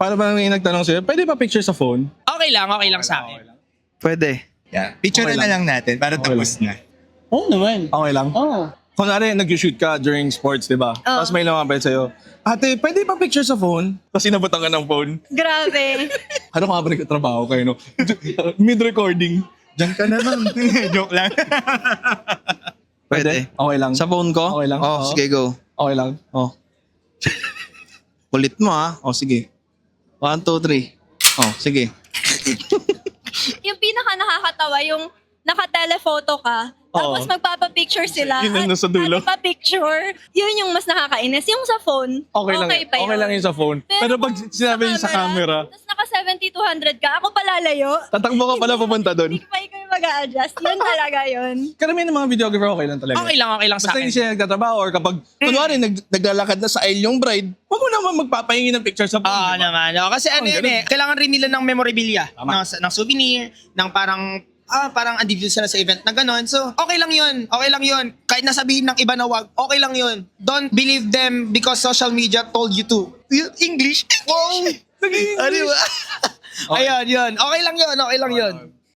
para ba may nagtanong sa'yo, pwede ba picture sa phone? Okay lang sa akin. Pwede. Yeah. Picture Okay na lang. lang natin para Okay tapos na. Oo naman. Okay lang? Oo. Kunwari, nag-shoot ka during sports, di ba? Tapos may lumapit sa'yo, ate, pwede ba picture sa phone? Kasi nabutan ka ng phone. Grabe. Ano ka ba nagtatrabaho kayo, no? Mid-recording. Diyan ka naman. Joke lang. Pwede. Okay lang. Sa phone ko? Okay lang. Oh, Oo. sige, go. Okay lang. Oh. Kulit mo ha. Oh, sige. 1, 2, 3. Oh, sige. Yung pinaka nakakatawa, yung naka-telephoto ka, tapos Oo. magpapapicture sila. Yun ang nasa dulo. At pa-picture, yun yung mas nakakainis. Yung sa phone, Okay lang. pa yun. Okay lang yun sa phone. Pero pag kung sinabi niyo sa camera, tapos naka 70-200 ka, ako palalayo. tatakbo ka pala papunta doon. Hindi pa ikaw mag-a-adjust. Yun talaga yun. Karamihan ng mga videographer okay lang talaga. Okay lang sa Basta akin. hindi siya nagtatrabaho or kapag, kunwari, naglalakad na sa aisle yung bride, huwag mo naman magpapahingi ng picture sa phone. Oo di ba? naman. Oo, kasi ano yun ganun. kailangan rin nila ng memorabilia. Tama. Ng souvenir, ng parang andito sila sa event na gano'n. So, okay lang yun. Okay lang yun. Kahit nasabihin ng iba na wag, okay lang yun. Don't believe them because social media told you to. English? Wow! Ano ba? Ayun, yun. Okay lang yun. Okay lang yun.